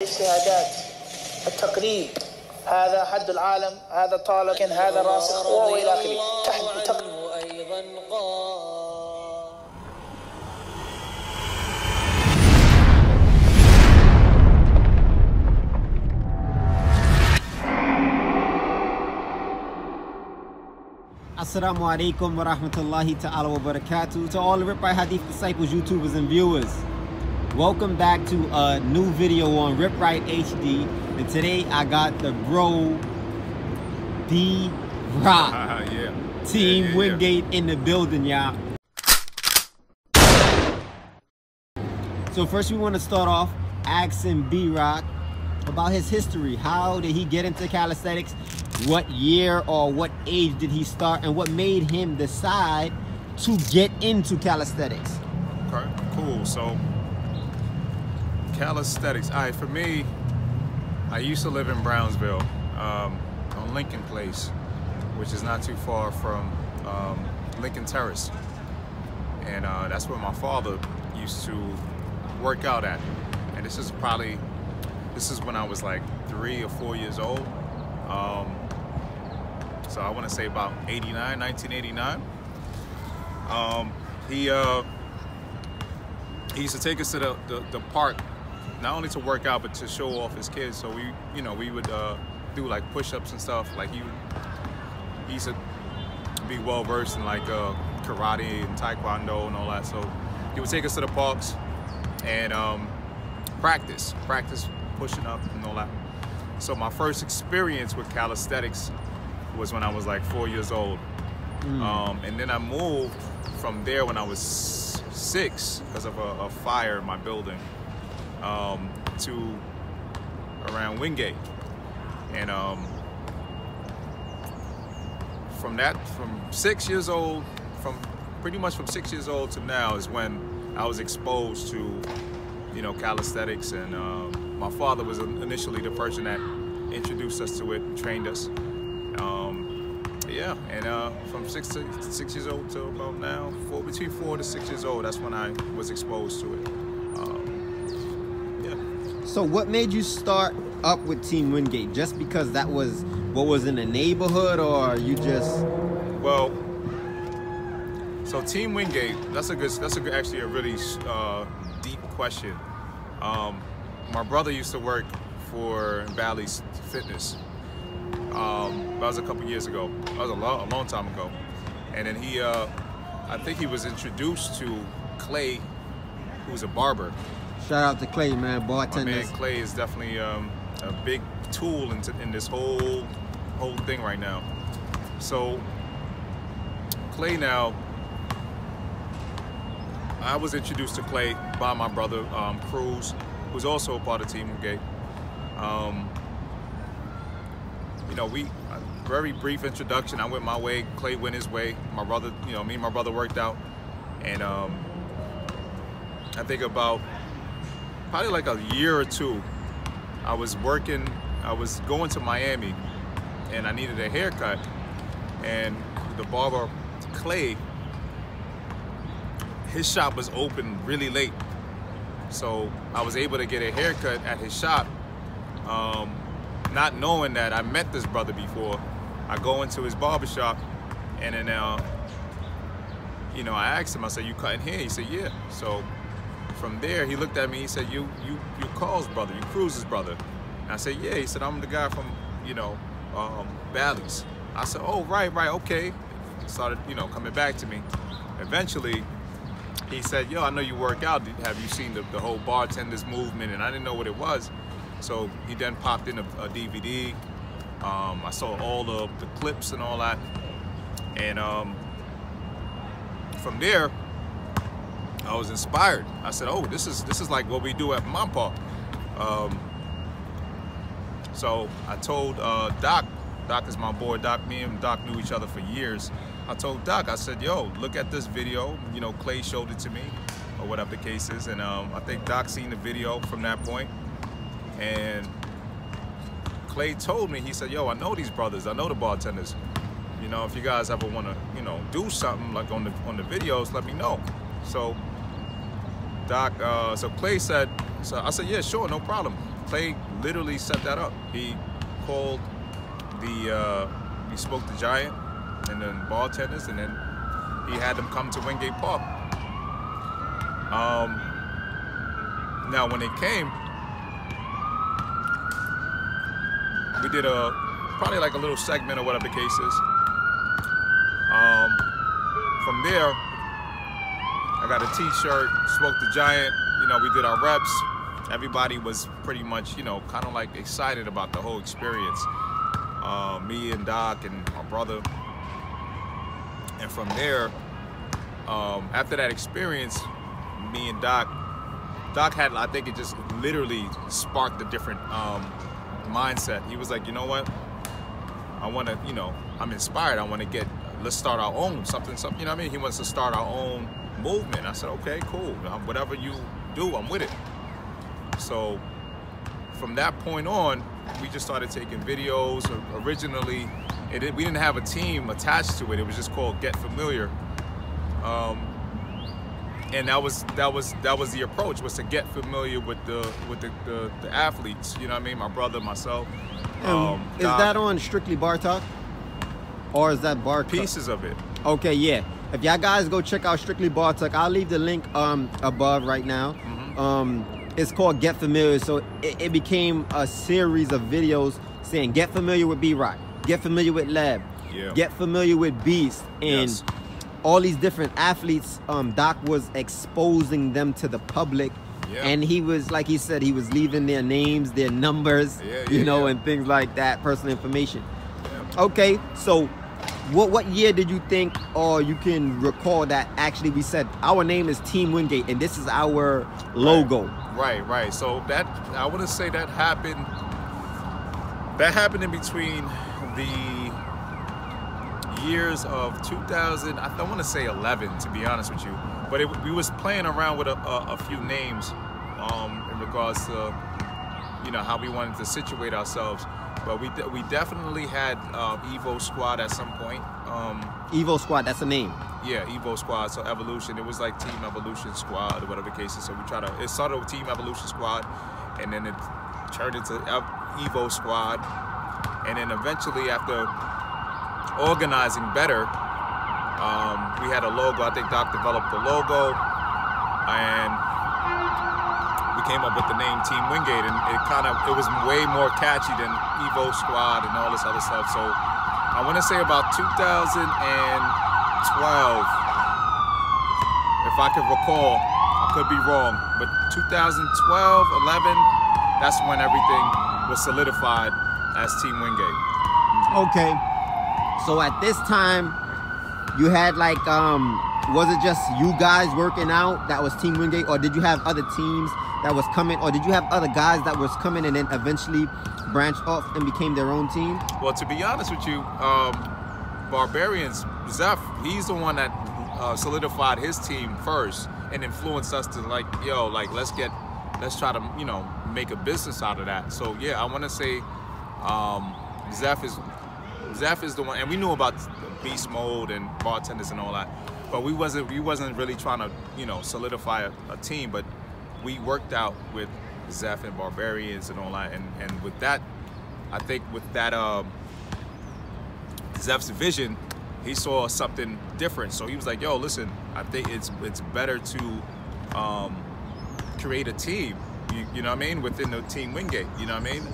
شهادات التقريب، هذا حد العالم، هذا طالب، هذا راسخ والى اخره. Assalamu alaikum wa rahmatullahi ta'ala wa barakatuh. To all the RipRight Hadith disciples, YouTubers, and viewers, welcome back to a new video on RipRight HD. And today I got the bro D-Rock Team Wingate in the building, y'all. So first we want to start off asking B-Rock about his history. How did he get into calisthenics? What year or what age did he start, and what made him decide to get into calisthenics? Okay, cool. So calisthenics, all right, for me, I used to live in Brownsville, on Lincoln Place, which is not too far from Lincoln Terrace. And that's where my father used to work out at. And this is when I was like 3 or 4 years old. So I want to say about 1989. He used to take us to the park, not only to work out, but to show off his kids. So we would do like push-ups and stuff. Like he used to be well versed in like karate and taekwondo and all that. So he would take us to the parks and practice pushing up and all that. So my first experience with calisthenics was when I was like 4 years old. And then I moved from there when I was 6 because of a fire in my building to around Wingate. And from 6 years old, pretty much from 6 years old to now is when I was exposed to, calisthenics. And my father was initially the person that introduced us to it, trained us. From 6 years old to about now, between 4 to 6 years old, that's when I was exposed to it. So what made you start up with Team Wingate? Just because that was what was in the neighborhood, or you just? Well, so Team Wingate, actually a really deep question. My brother used to work for Bally's Fitness. That was a couple years ago. That was a long time ago. And then he, I think he was introduced to Clay, who's a barber. Shout out to Clay, man, bartender. My man Clay is definitely a big tool in this whole thing right now. So Clay now, I was introduced to Clay by my brother Cruz, who's also a part of Team Wingate. Very brief introduction. I went my way, Clay went his way. My brother, me and my brother worked out. And I think about probably like a year or two, I was going to Miami and I needed a haircut. And the barber, Clay, his shop was open really late. So I was able to get a haircut at his shop, not knowing that I met this brother before. I go into his barbershop, and then I asked him, I said, "You cutting hair?" He said, "Yeah." So from there, he looked at me, he said, you Carl's brother, you Cruz's brother. And I said, "Yeah." He said, "I'm the guy from, Bally's." I said, "Oh, right, okay." He started, coming back to me. Eventually, he said, "Yo, I know you work out. Have you seen the whole bartenders movement?" And I didn't know what it was. So he then popped in a DVD. I saw all the clips and all that. And from there, I was inspired. I said, "Oh, this is like what we do at Mampa." So I told Doc. Doc is my boy. Me and Doc knew each other for years. I told Doc, I said, "Yo, look at this video." Clay showed it to me, or whatever the case is. And I think Doc seen the video from that point. And Clay told me, he said, "Yo, I know these brothers. I know the bartenders. If you guys ever want to, do something like on the videos, let me know." So Doc, so Clay said, so I said, "Yeah, sure, no problem." Clay literally set that up. He called he spoke to Giant and then bartenders, and then he had them come to Wingate Park. Now when they came, we did probably like a little segment or whatever the case is. From there, I got a t-shirt, spoke to Giant, you know, we did our reps. Everybody was pretty much, you know, kind of like excited about the whole experience. Me and Doc and my brother. And from there, after that experience, me and Doc had, I think it just literally sparked a different mindset. He was like, you know what? I want to, you know, I'm inspired. I want to let's start our own something, you know what I mean? He wants to start our own movement. I said, okay, cool. Whatever you do, I'm with it. So from that point on, we just started taking videos. Originally, we didn't have a team attached to it. It was just called Get Familiar. And that was the approach, was to get familiar with the athletes. You know what I mean? My brother, myself. Is that on Strictly Bar Talk? Or is that Bar Pieces of it. Okay, yeah. If y'all guys go check out Strictly Bar Talk, I'll leave the link above right now. It's called Get Familiar. So it became a series of videos saying get familiar with B-Rock, get familiar with Lab, get familiar with Beast, and all these different athletes. Doc was exposing them to the public. And he was, like he said, he was leaving their names, their numbers, you know, and things like that, personal information. Okay, so what year did you think, or you can recall, that actually we said our name is Team Wingate and this is our logo? Right. So that, I want to say that happened in between the years of 2000, I don't want to say 11, to be honest with you, but we was playing around with a few names in regards to, you know, how we wanted to situate ourselves. But we definitely had Evo Squad at some point. Evo Squad, that's a name. Yeah, Evo Squad. So Evolution, it was like Team Evolution Squad or whatever the case is. So it started with Team Evolution Squad, and then it turned into Evo Squad, and then eventually, after organizing better, we had a logo. I think Doc developed the logo, and we came up with the name Team Wingate, and it was way more catchy than Evo Squad and all this other stuff. So I want to say about 2012, if I could recall, I could be wrong, but 2012, 11, that's when everything was solidified as Team Wingate. Okay, so at this time, you had like, was it just you guys working out that was Team Wingate, or did you have other teams that was coming, or did you have other guys that was coming and then eventually branched off and became their own team? Well, to be honest with you, Barbarians, Zeph, he's the one that solidified his team first and influenced us to like, yo, like let's try to, you know, make a business out of that. So yeah, I want to say Zeph is the one, and we knew about beast mode and bartenders and all that, but we wasn't really trying to, you know, solidify a team, but we worked out with Zeph and Barbarians and all that, and with that, I think with that Zeph's vision, he saw something different. So he was like, yo, listen, I think it's better to create a team, you know what I mean, within the Team Wingate, you know what I mean,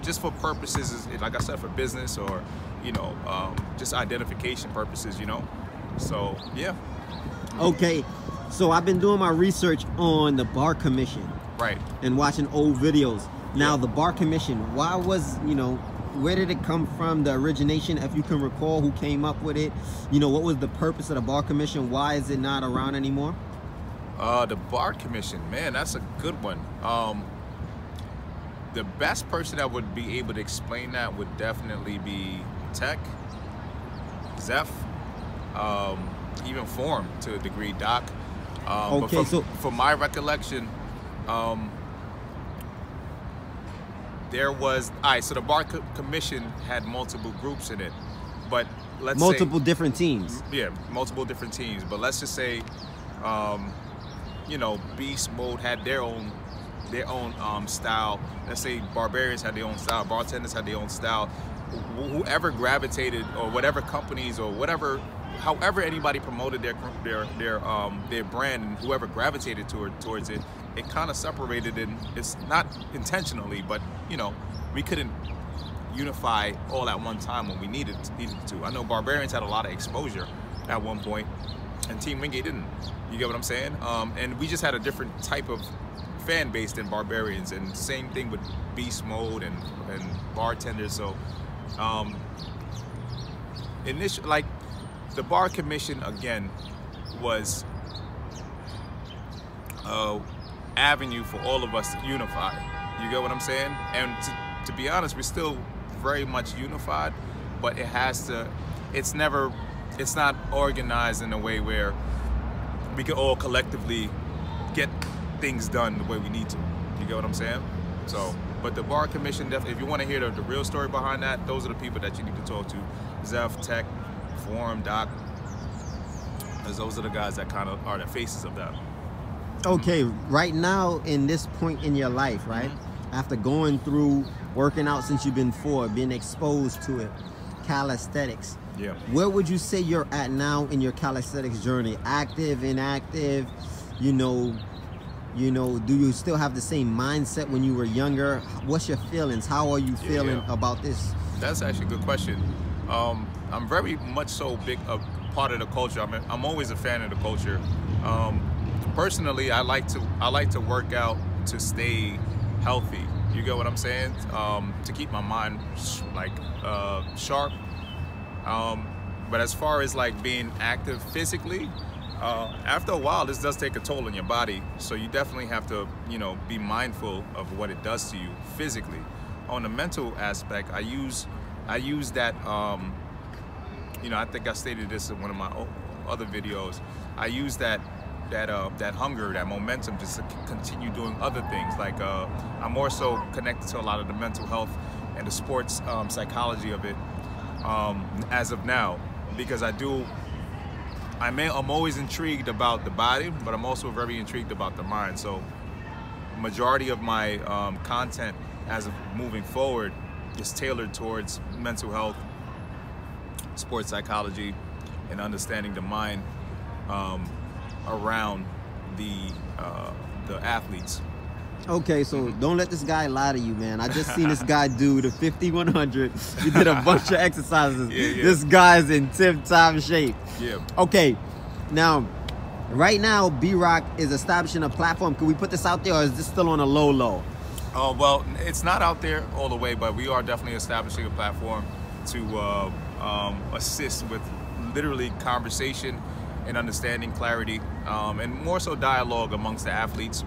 just for purposes, like I said, for business, or, you know, just identification purposes, you know. So yeah. Okay, so I've been doing my research on the Bar Commission, right, and watching old videos. Now the Bar Commission, why was, you know, where did it come from, the origination, if you can recall, who came up with it, you know, what was the purpose of the Bar Commission? Why is it not around anymore? The Bar Commission, man, that's a good one. The best person that would be able to explain that would definitely be Tech, Zeph, even Form to a degree, Doc. Okay, but so from my recollection, there was, so the Bar Commission had multiple groups in it, but let's multiple different teams. Yeah, multiple different teams. But let's just say, you know, Beast Mode had their own their own style. Let's say barbarians had their own style, bartenders had their own style. Whoever gravitated, or whatever companies, or whatever, however anybody promoted their brand, and whoever gravitated towards it, it kind of separated. And it's not intentionally, but you know, we couldn't unify all at one time when we needed to. I know barbarians had a lot of exposure at one point, and Team Wingate didn't. You get what I'm saying? And we just had a different type of fan base than barbarians, and same thing with beast mode and bartenders. So initially, like, the bar commission again was avenue for all of us to unify. You get what I'm saying? And to be honest, we're still very much unified, but it's not organized in a way where we can all collectively get things done the way we need to. You get what I'm saying? So, but the bar commission, definitely, if you want to hear the real story behind that, those are the people that you need to talk to. Zeph, Tech, Forum, Doc, because those are the guys that kind of are the faces of that. Okay, right now in this point in your life, right? After going through working out since you've been 4, being exposed to it, calisthenics. Yeah. Where would you say you're at now in your calisthenics journey? Active, inactive? You know, do you still have the same mindset when you were younger? What's your feelings? How are you feeling about this? That's actually a good question. I'm very much so big a part of the culture. I'm always a fan of the culture. Personally, I like to work out to stay healthy. You get what I'm saying? To keep my mind sharp. But as far as like being active physically, after a while, this does take a toll on your body. So you definitely have to, you know, be mindful of what it does to you physically. On the mental aspect, I use that. You know, I think I stated this in one of my other videos. I use that hunger, that momentum, just to continue doing other things. Like I'm more so connected to a lot of the mental health and the sports psychology of it as of now, because I'm always intrigued about the body, but I'm also very intrigued about the mind. So majority of my content as of moving forward is tailored towards mental health, sports psychology, and understanding the mind around the athletes. Okay, so don't let this guy lie to you, man. I just seen this guy do the 50-100. He did a bunch of exercises. Yeah. This guy's in tip-top shape. Yeah. Okay, now, right now, B-Rock is establishing a platform. Can we put this out there, or is this still on a low? Well, it's not out there all the way, but we are definitely establishing a platform to assist with literally conversation and understanding, clarity, and more so dialogue amongst the athletes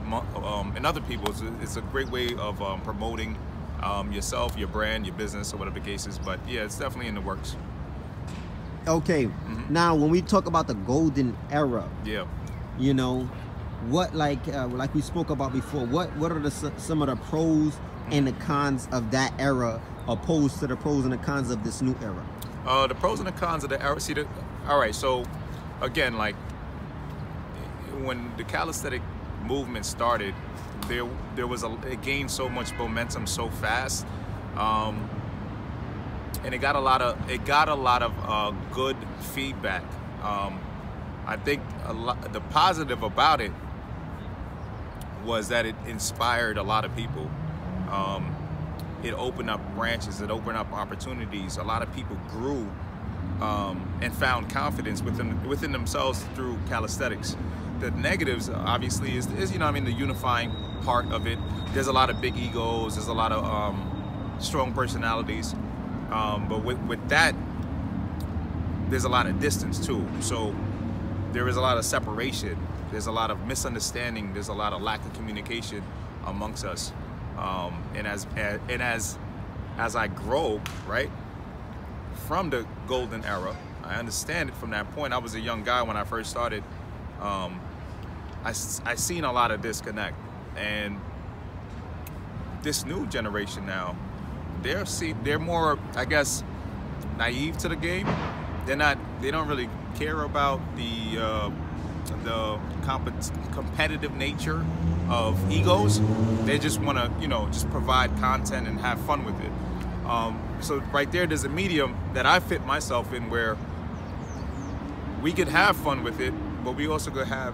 and other people. It's a great way of promoting yourself, your brand, your business, or whatever the case is. But yeah, it's definitely in the works. Okay, now when we talk about the golden era, you know, what like we spoke about before, what are some of the pros and the cons of that era opposed to the pros and the cons of this new era? The pros and the cons of the era. See, all right, so again, like when the calisthenic movement started, it gained so much momentum so fast, and it got a lot of good feedback. I think the positive about it was that it inspired a lot of people. It opened up branches, it opened up opportunities. A lot of people grew and found confidence within themselves through calisthenics. The negatives, obviously, is you know, I mean, the unifying part of it. There's a lot of big egos. There's a lot of strong personalities. But with that, there's a lot of distance too. So there is a lot of separation. There's a lot of misunderstanding. There's a lot of lack of communication amongst us. And as I grow, right, from the golden era, I understand it from that point. I was a young guy when I first started. I seen a lot of disconnect, and this new generation now, they're more, I guess, naive to the game. They don't really care about the competitive nature of egos. They just want to, you know, just provide content and have fun with it. So right there's a medium that I fit myself in where we could have fun with it, but we also could have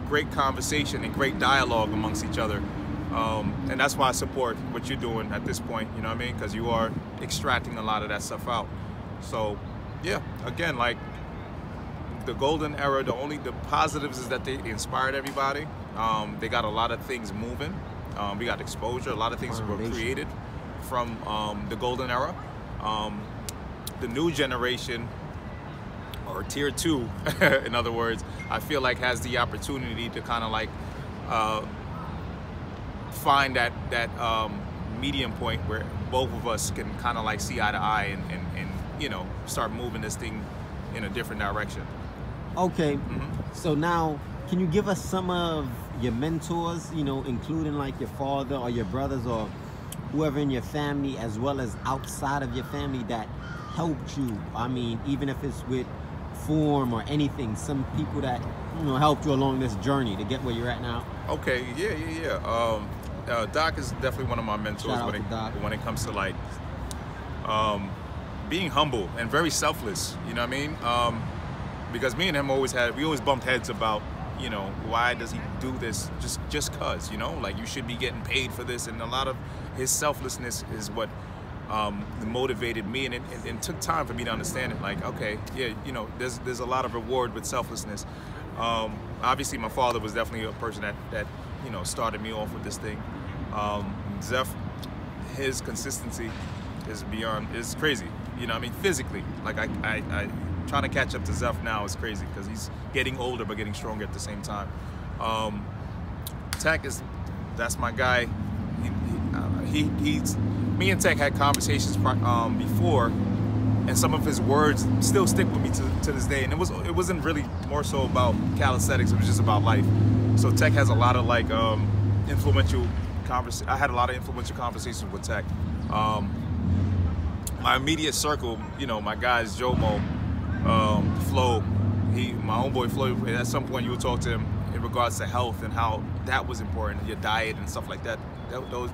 great conversation and great dialogue amongst each other. And that's why I support what you're doing at this point, you know what I mean? Because you are extracting a lot of that stuff out. So yeah, again, like the golden era, the positives is that they inspired everybody. They got a lot of things moving. We got exposure, a lot of things were created from the golden era. The new generation, or tier 2, in other words, I feel like has the opportunity to kind of like find that medium point where both of us can kind of like see eye to eye and you know, start moving this thing in a different direction. Okay, so now can you give us some of your mentors, you know, including like your father or your brothers or whoever in your family, as well as outside of your family, that helped you? I mean, even if it's with form or anything, some people that, you know, helped you along this journey to get where you're at now. Okay, yeah. Doc is definitely one of my mentors when it comes to like being humble and very selfless, you know what I mean? Because me and him we always bumped heads about, you know, why does he do this just cause, you know, like you should be getting paid for this, and a lot of his selflessness is what motivated me, and it took time for me to understand it. Like, okay, yeah, you know, there's a lot of reward with selflessness. Obviously my father was definitely a person that you know, started me off with this thing. Zeph, his consistency is crazy, you know what I mean, physically. Like I trying to catch up to Zeph now is crazy because he's getting older but getting stronger at the same time. Tech that's my guy. Me and Tech had conversations before, and some of his words still stick with me to this day. And it wasn't really more so about calisthenics, it was just about life. So Tech has a lot of like influential conversations. I had a lot of influential conversations with Tech. My immediate circle, you know, my guys Jomo, Flo, my homeboy Flo, at some point you would talk to him in regards to health and how that was important, your diet and stuff like that.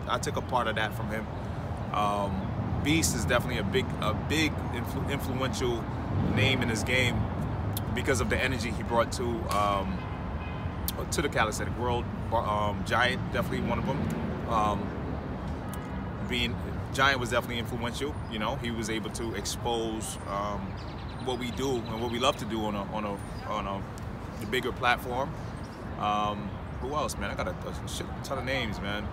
I took a part of that from him. Beast is definitely a big influential name in his game because of the energy he brought to the calisthenic world. Giant, definitely one of them. Giant was definitely influential. You know, he was able to expose what we do and what we love to do on a bigger platform. Who else, man? I got a shit ton of names, man.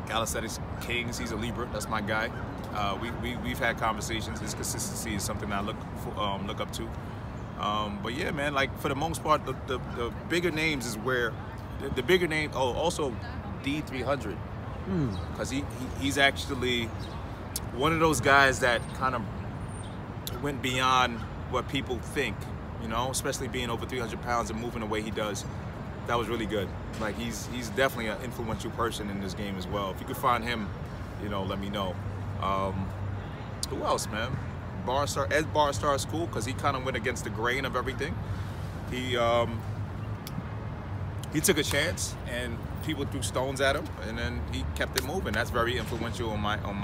Calisthenics Kings, he's a Libra, that's my guy. We've had conversations. His consistency is something I look up to. But yeah, man, like for the most part, the bigger names is where the bigger name. Oh, also D300, because he's actually one of those guys that kind of went beyond what people think, you know, especially being over 300 pounds and moving the way he does. That was really good. Like he's definitely an influential person in this game as well. If you could find him, you know, let me know. Who else, man? Ed Barstar is cool because he kind of went against the grain of everything. He took a chance and people threw stones at him, and then he kept it moving. That's very influential from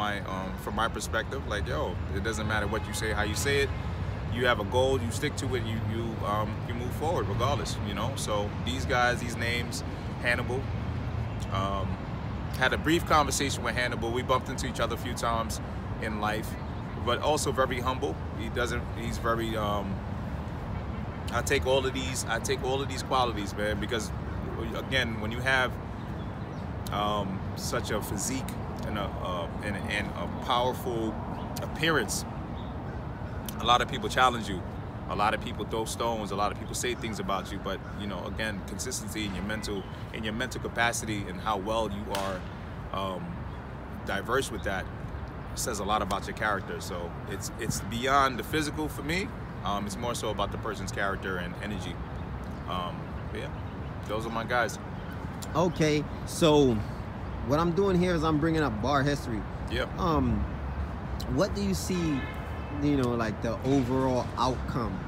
my perspective. Like, yo, it doesn't matter what you say, how you say it. You have a goal, you stick to it, you move forward regardless, you know? So these guys, these names, Hannibal, had a brief conversation with Hannibal. We bumped into each other a few times in life, but also very humble. He's very, I take all of these qualities, man, because again, when you have such a physique and a powerful appearance, a lot of people challenge you, a lot of people throw stones, a lot of people say things about you, but you know, again, consistency in your mental capacity and how well you are diverse with that says a lot about your character. So it's beyond the physical for me. It's more so about the person's character and energy. Yeah, those are my guys. Okay, so what I'm doing here is I'm bringing up bar history. Yep. What do you see, you know, like the overall outcome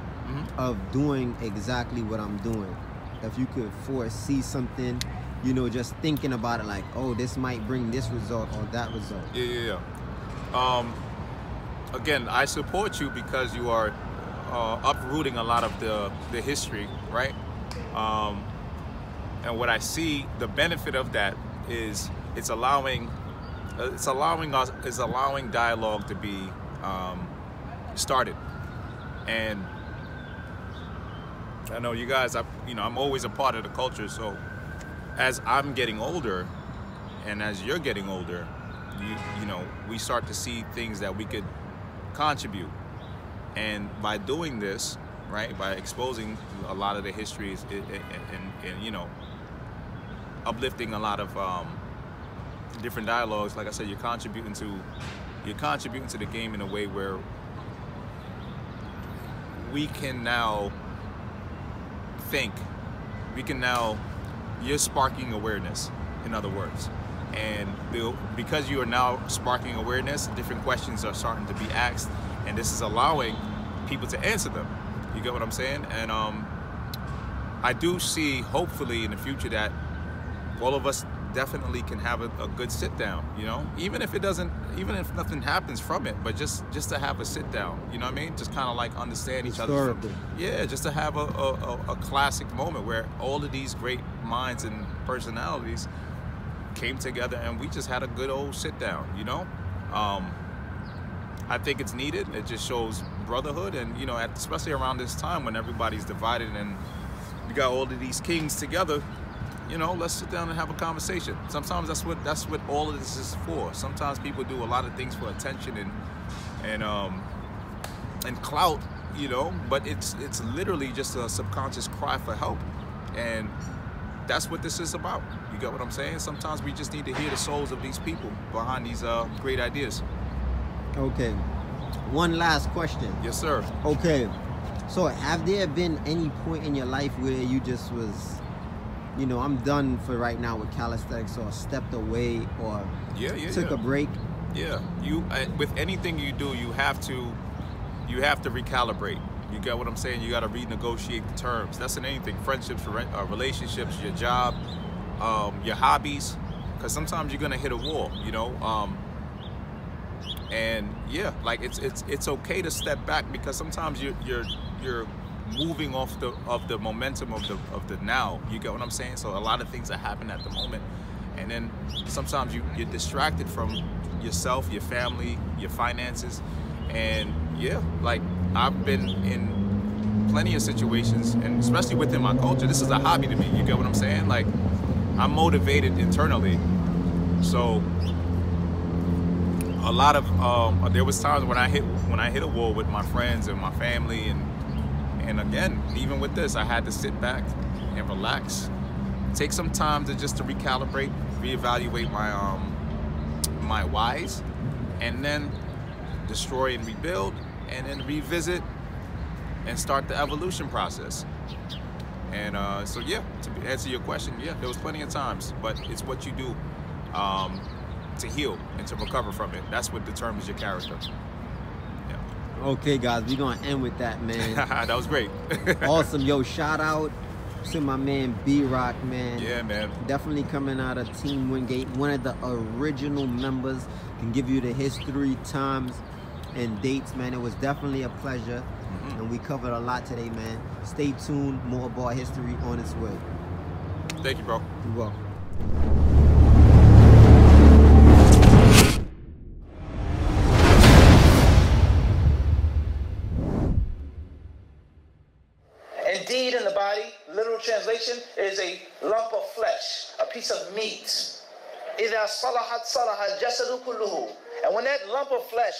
of doing exactly what I'm doing. If you could foresee something, you know, just thinking about it like, oh, this might bring this result or that result. Yeah. Again, I support you because you are uprooting a lot of the history, right? And what I see, the benefit of that is it's allowing dialogue to be started. And I know you guys, I'm always a part of the culture, so as I'm getting older and as you're getting older, you know, we start to see things that we could contribute. And by doing this, right, by exposing a lot of the histories and you know, uplifting a lot of different dialogues, like I said, you're contributing to the game in a way where we can now think, you're sparking awareness, in other words. And because you are now sparking awareness, different questions are starting to be asked, and this is allowing people to answer them. You get what I'm saying? And I do see, hopefully, in the future that all of us definitely can have a good sit down, you know, even if nothing happens from it, but just to have a sit down, you know what I mean? Just kind of like understand each other. Yeah, just to have a classic moment where all of these great minds and personalities came together and we just had a good old sit down, you know? I think it's needed. It just shows brotherhood, and you know, especially around this time when everybody's divided and we got all of these kings together, you know, let's sit down and have a conversation. Sometimes that's what all of this is for. Sometimes people do a lot of things for attention and clout, you know, but it's literally just a subconscious cry for help, and that's what this is about. You get what I'm saying? Sometimes we just need to hear the souls of these people behind these great ideas. Okay, one last question. Yes, sir. Okay, so have there been any point in your life where you just was, you know, I'm done for right now with calisthenics, or stepped away, or took a break? Yeah, with anything you do, you have to recalibrate. You get what I'm saying? You got to renegotiate the terms. That's in anything: friendships, relationships, your job, your hobbies. Because sometimes you're gonna hit a wall, you know. And yeah, like it's okay to step back, because sometimes you're moving off of the momentum of the now. You get what I'm saying? So a lot of things that happen at the moment, and then sometimes you're distracted from yourself, your family, your finances. And yeah, like I've been in plenty of situations, and especially within my culture, this is a hobby to me. You get what I'm saying? Like I'm motivated internally, so a lot of there was times when I hit a wall with my friends and my family, and again, even with this, I had to sit back and relax, take some time to recalibrate, reevaluate my whys, and then destroy and rebuild, and then revisit and start the evolution process. And so yeah, to answer your question, yeah, there was plenty of times, but it's what you do to heal and to recover from it. That's what determines your character. Yeah. Okay, guys, we're gonna end with that, man. That was great. Awesome. Yo, shout out to my man B-Rock, man. Yeah, man. Definitely coming out of Team Wingate, one of the original members. Can give you the history, times, and dates, man. It was definitely a pleasure, and we covered a lot today, man. Stay tuned. More about history on its way. Thank you, bro. You're welcome. Indeed, in the body, literal translation, is a lump of flesh, a piece of meat. إِذَا صَلَحَتْ صَلَحَ الْجَسَدُ كُلُّهُ. And when that lump of flesh